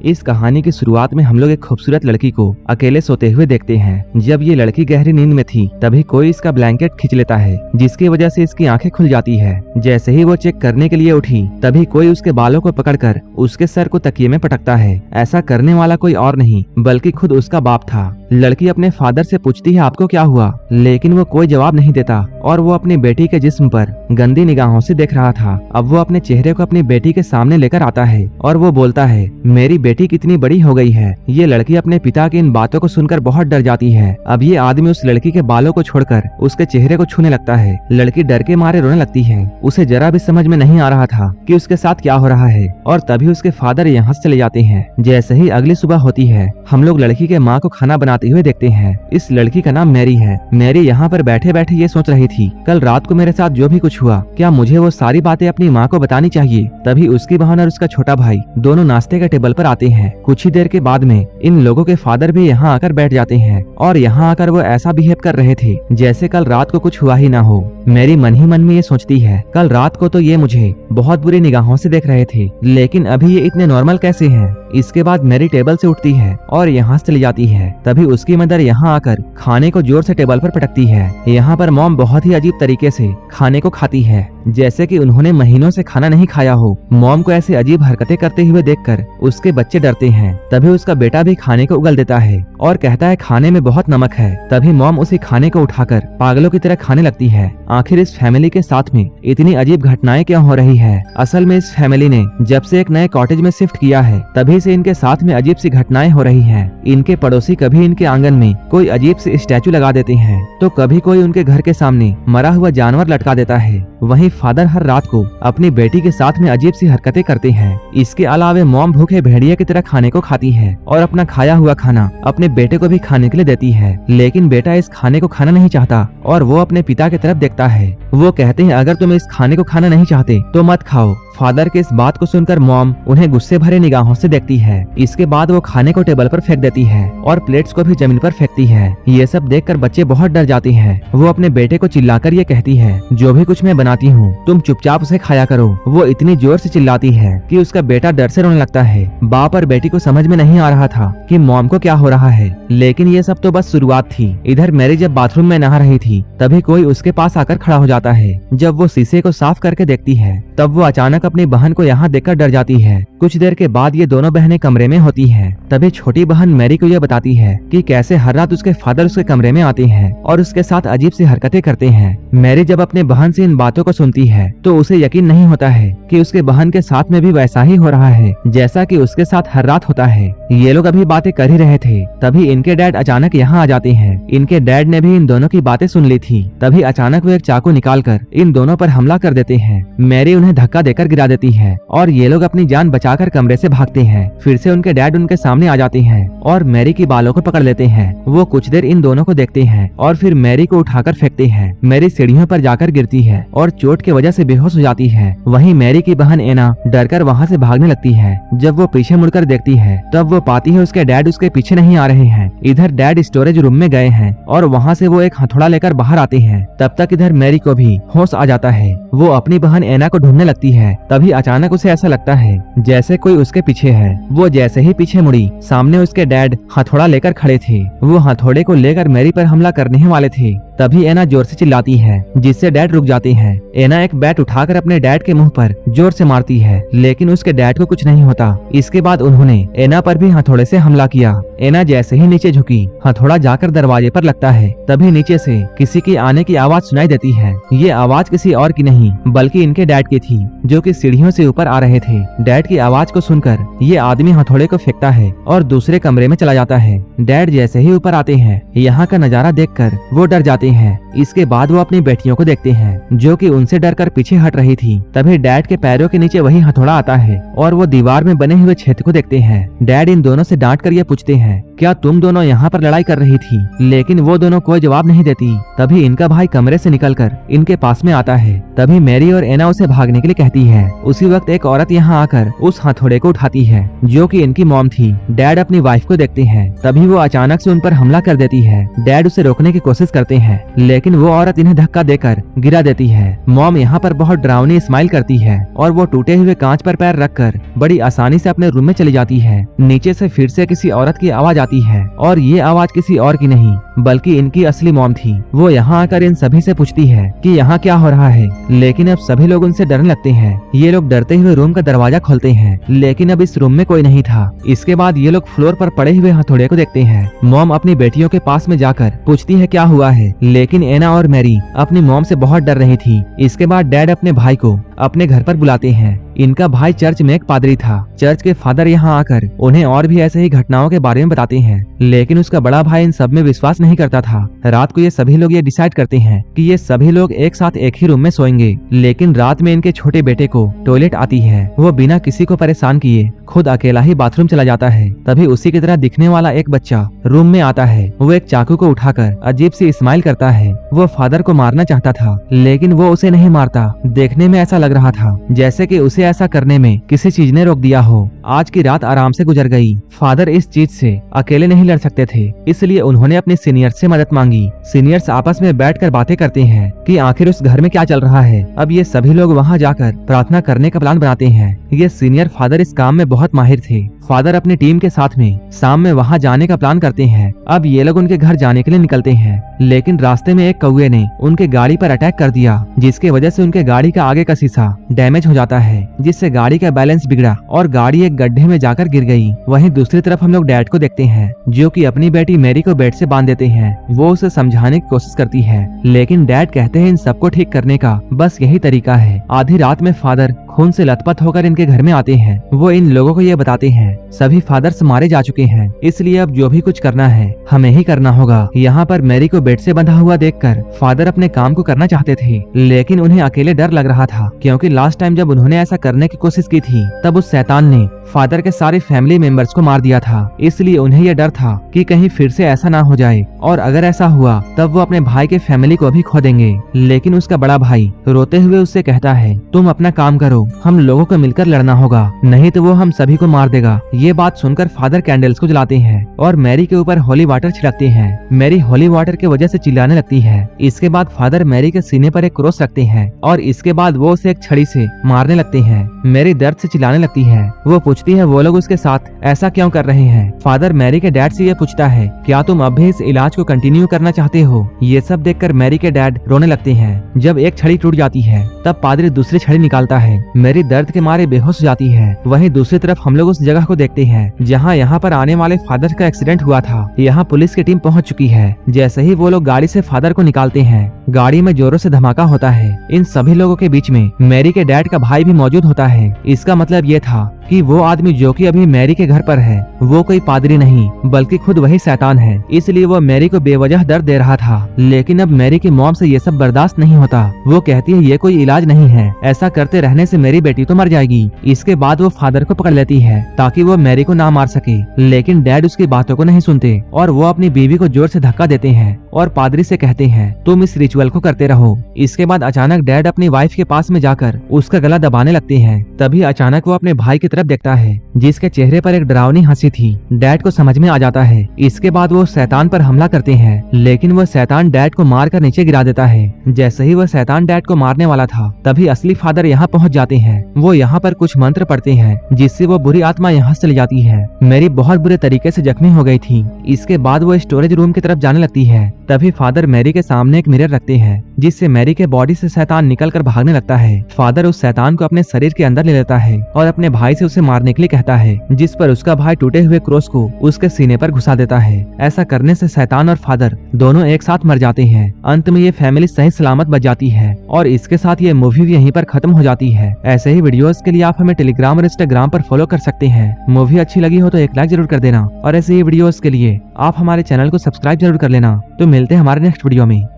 इस कहानी की शुरुआत में हम लोग एक खूबसूरत लड़की को अकेले सोते हुए देखते हैं। जब ये लड़की गहरी नींद में थी तभी कोई इसका ब्लैंकेट खींच लेता है, जिसकी वजह से इसकी आंखें खुल जाती है। जैसे ही वो चेक करने के लिए उठी तभी कोई उसके बालों को पकड़कर उसके सर को तकिए में पटकता है। ऐसा करने वाला कोई और नहीं बल्कि खुद उसका बाप था। लड़की अपने फादर से पूछती है आपको क्या हुआ, लेकिन वो कोई जवाब नहीं देता और वो अपनी बेटी के जिस्म पर गंदी निगाहों से देख रहा था। अब वो अपने चेहरे को अपनी बेटी के सामने लेकर आता है और वो बोलता है मेरी बेटी कितनी बड़ी हो गई है। ये लड़की अपने पिता की इन बातों को सुनकर बहुत डर जाती है। अब ये आदमी उस लड़की के बालों को छोड़कर उसके चेहरे को छूने लगता है। लड़की डर के मारे रोने लगती है। उसे जरा भी समझ में नहीं आ रहा था कि उसके साथ क्या हो रहा है और तभी उसके फादर यहाँ से चले जाते हैं। जैसे ही अगली सुबह होती है हम लोग लड़की के माँ को खाना बनाते हुए देखते हैं। इस लड़की का नाम मैरी है। मैरी यहाँ पर बैठे बैठे ये सोच रही थी कल रात को मेरे साथ जो भी कुछ हुआ क्या मुझे वो सारी बातें अपनी माँ को बतानी चाहिए। तभी उसकी बहन और उसका छोटा भाई दोनों नाश्ते के टेबल पर आते हैं। कुछ ही देर के बाद में इन लोगों के फादर भी यहाँ आकर बैठ जाते हैं और यहाँ आकर वो ऐसा बिहेव कर रहे थे जैसे कल रात को कुछ हुआ ही ना हो। मेरी मन ही मन में ये सोचती है कल रात को तो ये मुझे बहुत बुरी निगाहों से देख रहे थे, लेकिन अभी ये इतने नॉर्मल कैसे हैं। इसके बाद मेरी टेबल से उठती है और यहाँ से चली जाती है। तभी उसकी मदर यहाँ आकर खाने को जोर से टेबल पर पटकती है। यहाँ पर मॉम बहुत ही अजीब तरीके से खाने को खाती है, जैसे कि उन्होंने महीनों से खाना नहीं खाया हो। मॉम को ऐसे अजीब हरकतें करते हुए देखकर उसके बच्चे डरते हैं। तभी उसका बेटा भी खाने को उगल देता है और कहता है खाने में बहुत नमक है। तभी मॉम उसी खाने को उठाकर पागलों की तरह खाने लगती है। आखिर इस फैमिली के साथ में इतनी अजीब घटनाएं क्यों हो रही है। असल में इस फैमिली ने जब से एक नए कॉटेज में शिफ्ट किया है तभी से इनके साथ में अजीब सी घटनाएं हो रही हैं। इनके पड़ोसी कभी इनके आंगन में कोई अजीब सी स्टैचू लगा देते हैं तो कभी कोई उनके घर के सामने मरा हुआ जानवर लटका देता है। वहीं फादर हर रात को अपनी बेटी के साथ में अजीब सी हरकतें करते हैं। इसके अलावा मॉम भूखे भेड़िया की तरह खाने को खाती है और अपना खाया हुआ खाना अपने बेटे को भी खाने के लिए देती है, लेकिन बेटा इस खाने को खाना नहीं चाहता और वो अपने पिता की तरफ देखता है। वो कहते हैं अगर तुम इस खाने को खाना नहीं चाहते तो मत खाओ। फादर के इस बात को सुनकर मॉम उन्हें गुस्से भरे निगाहों से देखती है। इसके बाद वो खाने को टेबल पर फेंक देती है और प्लेट्स को भी जमीन पर फेंकती है। ये सब देखकर बच्चे बहुत डर जाते हैं। वो अपने बेटे को चिल्लाकर ये कहती है जो भी कुछ मैं बनाती हूँ तुम चुपचाप उसे खाया करो। वो इतनी जोर से चिल्लाती है कि उसका बेटा डर से रोने लगता है। बाप और बेटी को समझ में नहीं आ रहा था कि मॉम को क्या हो रहा है, लेकिन ये सब तो बस शुरुआत थी। इधर मैरी जब बाथरूम में नहा रही थी तभी कोई उसके पास आकर खड़ा हो जाता है। जब वो शीशे को साफ करके देखती है तब वो अचानक अपनी बहन को यहाँ देखकर डर जाती है। कुछ देर के बाद ये दोनों बहनें कमरे में होती हैं। तभी छोटी बहन मैरी को यह बताती है कि कैसे हर रात उसके फादर उसके कमरे में आते हैं और उसके साथ अजीब सी हरकतें करते हैं। मैरी जब अपने बहन से इन बातों को सुनती है तो उसे यकीन नहीं होता है कि उसके बहन के साथ में भी वैसा ही हो रहा है जैसा कि उसके साथ हर रात होता है। ये लोग अभी बातें कर ही रहे थे तभी इनके डैड अचानक यहाँ आ जाते हैं। इनके डैड ने भी इन दोनों की बातें सुन ली थी। तभी अचानक वो एक चाकू निकालकर इन दोनों पर हमला कर देते हैं। मैरी उन्हें धक्का देकर गिरा देती है और ये लोग अपनी जान बचाकर कमरे से भागते हैं। फिर से उनके डैड उनके सामने आ जाते हैं और मैरी की बालों को पकड़ लेते हैं। वो कुछ देर इन दोनों को देखते हैं और फिर मैरी को उठाकर फेंकते हैं। मैरी सीढ़ियों पर जाकर गिरती है और चोट की वजह से बेहोश हो जाती है। वहीं मैरी की बहन एना डरकर वहाँ से भागने लगती है। जब वो पीछे मुड़कर देखती है तब वो पाती है उसके डैड उसके पीछे नहीं आ रहे हैं। इधर डैड स्टोरेज रूम में गए हैं और वहाँ से वो एक हथौड़ा लेकर बाहर आते हैं। तब तक इधर मैरी को भी होश आ जाता है। वो अपनी बहन एना को ढूंढने लगती है। तभी अचानक उसे ऐसा लगता है जैसे कोई उसके पीछे है। वो जैसे ही पीछे मुड़ी सामने उसके डैड हथौड़ा लेकर खड़े थे। वो हथौड़े को लेकर मैरी पर हमला करने ही वाले थे। तभी एना जोर से चिल्लाती है जिससे डैड रुक जाते हैं। एना एक बैट उठाकर अपने डैड के मुंह पर जोर से मारती है, लेकिन उसके डैड को कुछ नहीं होता। इसके बाद उन्होंने एना पर भी हथौड़े से हमला किया। एना जैसे ही नीचे झुकी हथौड़ा जाकर दरवाजे पर लगता है। तभी नीचे से किसी की आने की आवाज सुनाई देती है। ये आवाज किसी और की नहीं बल्कि इनके डैड की थी जो कि सीढ़ियों से ऊपर आ रहे थे। डैड की आवाज को सुनकर ये आदमी हथौड़े को फेंकता है और दूसरे कमरे में चला जाता है। डैड जैसे ही ऊपर आते हैं यहाँ का नजारा देखकर वो डर जाते हैं। इसके बाद वो अपनी बेटियों को देखते हैं जो कि उनसे डरकर पीछे हट रही थी। तभी डैड के पैरों के नीचे वही हथौड़ा आता है और वो दीवार में बने हुए छेद को देखते हैं। डैड इन दोनों से डांट कर ये पूछते हैं क्या तुम दोनों यहाँ पर लड़ाई कर रही थी, लेकिन वो दोनों कोई जवाब नहीं देती। तभी इनका भाई कमरे से निकलकर इनके पास में आता है। तभी मैरी और एना उसे भागने के लिए कहती है। उसी वक्त एक औरत यहाँ आकर उस हथौड़े को उठाती है जो कि इनकी मॉम थी। डैड अपनी वाइफ को देखते हैं। तभी वो अचानक से उन पर हमला कर देती है। डैड उसे रोकने की कोशिश करते हैं लेकिन वो औरत इन्हें धक्का देकर गिरा देती है। मॉम यहाँ पर बहुत डरावनी स्माइल करती है और वो टूटे हुए कांच पर पैर रखकर बड़ी आसानी से अपने रूम में चली जाती है। नीचे से फिर से किसी औरत की आवाज आती है और ये आवाज किसी और की नहीं बल्कि इनकी असली मॉम थी। वो यहाँ आकर इन सभी से पूछती है कि यहाँ क्या हो रहा है, लेकिन अब सभी लोग उनसे डरने लगते हैं। ये लोग डरते हुए रूम का दरवाजा खोलते हैं, लेकिन अब इस रूम में कोई नहीं था। इसके बाद ये लोग फ्लोर पर पड़े हुए हथौड़े को देखते हैं। मॉम अपनी बेटियों के पास में जाकर पूछती है क्या हुआ है, लेकिन एना और मैरी अपनी मॉम से बहुत डर रही थी। इसके बाद डैड अपने भाई को अपने घर पर बुलाते हैं। इनका भाई चर्च में एक पादरी था। चर्च के फादर यहाँ आकर उन्हें और भी ऐसे ही घटनाओं के बारे में बताते हैं, लेकिन उसका बड़ा भाई इन सब में विश्वास नहीं करता था। रात को ये सभी लोग ये डिसाइड करते हैं कि ये सभी लोग एक साथ एक ही रूम में सोएंगे, लेकिन रात में इनके छोटे बेटे को टॉयलेट आती है। वो बिना किसी को परेशान किए खुद अकेला ही बाथरूम चला जाता है। तभी उसी की तरह दिखने वाला एक बच्चा रूम में आता है। वो एक चाकू को उठाकर अजीब सी स्माइल करता है। वो फादर को मारना चाहता था, लेकिन वो उसे नहीं मारता। देखने में ऐसा लग रहा था जैसे कि उसे ऐसा करने में किसी चीज ने रोक दिया हो। आज की रात आराम से गुजर गई। फादर इस चीज से अकेले नहीं लड़ सकते थे, इसलिए उन्होंने अपने सीनियर्स से मदद मांगी। सीनियर्स आपस में बैठकर बातें करते हैं कि आखिर उस घर में क्या चल रहा है। अब ये सभी लोग वहां जाकर प्रार्थना करने का प्लान बनाते हैं। ये सीनियर फादर इस काम में बहुत माहिर थे। फादर अपनी टीम के साथ में शाम में वहां जाने का प्लान करते हैं। अब ये लोग उनके घर जाने के लिए निकलते हैं, लेकिन रास्ते में एक कौवे ने उनके गाड़ी पर अटैक कर दिया, जिसके वजह से उनके गाड़ी का आगे का शीशा डैमेज हो जाता है, जिससे गाड़ी का बैलेंस बिगड़ा और गाड़ी एक गड्ढे में जाकर गिर गई। वहीं दूसरी तरफ हम लोग डैड को देखते हैं, जो कि अपनी बेटी मैरी को बेड से बांध देते हैं। वो उसे समझाने की कोशिश करती है, लेकिन डैड कहते हैं इन सबको ठीक करने का बस यही तरीका है। आधी रात में फादर खून से लथपथ होकर इनके घर में आते हैं। वो इन लोगों को ये बताते हैं सभी फादर्स मारे जा चुके हैं, इसलिए अब जो भी कुछ करना है हमें ही करना होगा। यहाँ पर मैरी को बेड से बंधा हुआ देखकर फादर अपने काम को करना चाहते थे, लेकिन उन्हें अकेले डर लग रहा था, क्योंकि लास्ट टाइम जब उन्होंने ऐसा करने की कोशिश की थी तब उस शैतान ने फादर के सारे फैमिली मेंबर्स को मार दिया था। इसलिए उन्हें यह डर था कि कहीं फिर से ऐसा ना हो जाए, और अगर ऐसा हुआ तब वो अपने भाई के फैमिली को भी खो देंगे। लेकिन उसका बड़ा भाई रोते हुए उससे कहता है तुम अपना काम करो, हम लोगों को मिलकर लड़ना होगा, नहीं तो वो हम सभी को मार देगा। ये बात सुनकर फादर कैंडल्स को जलाते हैं और मैरी के ऊपर होली वाटर छिड़कते हैं। मैरी होली वाटर की वजह से चिल्लाने लगती है। इसके बाद फादर मैरी के सीने पर एक क्रॉस रखते हैं और इसके बाद वो उसे एक छड़ी से मारने लगते हैं। मैरी दर्द से चिल्लाने लगती है। वो पूछती है वो लोग उसके साथ ऐसा क्यों कर रहे हैं। फादर मैरी के डैड से ये पूछता है क्या तुम अब भी इस इलाज को कंटिन्यू करना चाहते हो। ये सब देखकर मैरी के डैड रोने लगते हैं। जब एक छड़ी टूट जाती है तब पादरी दूसरी छड़ी निकालता है। मैरी दर्द के मारे बेहोश हो जाती है। वहीं दूसरी तरफ हम लोग उस जगह को देखते हैं जहाँ यहाँ पर आने वाले फादर का एक्सीडेंट हुआ था। यहाँ पुलिस की टीम पहुँच चुकी है। जैसे ही वो लोग गाड़ी से फादर को निकालते हैं, गाड़ी में जोरों से धमाका होता है। इन सभी लोगों के बीच में मैरी के डैड का भाई भी मौजूद होता है। इसका मतलब ये था कि वो आदमी जो कि अभी मैरी के घर पर है वो कोई पादरी नहीं बल्कि खुद वही शैतान है। इसलिए वो मैरी को बेवजह दर्द दे रहा था। लेकिन अब मैरी की मॉम से ये सब बर्दाश्त नहीं होता। वो कहती है ये कोई इलाज नहीं है, ऐसा करते रहने से मेरी बेटी तो मर जाएगी। इसके बाद वो फादर को पकड़ लेती है ताकि वो मैरी को ना मार सके, लेकिन डैड उसकी बातों को नहीं सुनते और वो अपनी बीवी को जोर से धक्का देते हैं और पादरी से कहते हैं तुम इस रिचुअल को करते रहो। इसके बाद अचानक डैड अपनी वाइफ के पास में जाकर उसका गला दबाने लगते हैं। तभी अचानक वो अपने भाई की तरफ देखता है जिसके चेहरे पर एक डरावनी हंसी थी। डैड को समझ में आ जाता है। इसके बाद वो शैतान पर हमला करते हैं, लेकिन वो शैतान डैड को मारकर नीचे गिरा देता है। जैसे ही वो शैतान डैड को मारने वाला था तभी असली फादर यहाँ पहुँच जाते हैं। वो यहाँ पर कुछ मंत्र पढ़ते हैं जिससे वो बुरी आत्मा यहाँ से चली जाती है। मैरी बहुत बुरे तरीके से जख्मी हो गई थी। इसके बाद वो स्टोरेज रूम की तरफ जाने लगती है। तभी फादर मैरी के सामने एक मिरर रखते हैं जिससे मैरी के बॉडी से शैतान निकलकर भागने लगता है। फादर उस शैतान को अपने शरीर के अंदर ले लेता है और अपने भाई से उसे मारने के लिए कहता है, जिस पर उसका भाई टूटे हुए क्रॉस को उसके सीने पर घुसा देता है। ऐसा करने से शैतान और फादर दोनों एक साथ मर जाते हैं। अंत में ये फैमिली सही सलामत बच जाती है और इसके साथ ये मूवी भी यहीं पर खत्म हो जाती है। ऐसे ही वीडियोस के लिए आप हमें टेलीग्राम और इंस्टाग्राम पर फॉलो कर सकते हैं। मूवी अच्छी लगी हो तो एक लाइक जरूर कर देना और ऐसे ही वीडियोस के लिए आप हमारे चैनल को सब्सक्राइब जरूर कर लेना। तो मिलते हैं हमारे नेक्स्ट वीडियो में।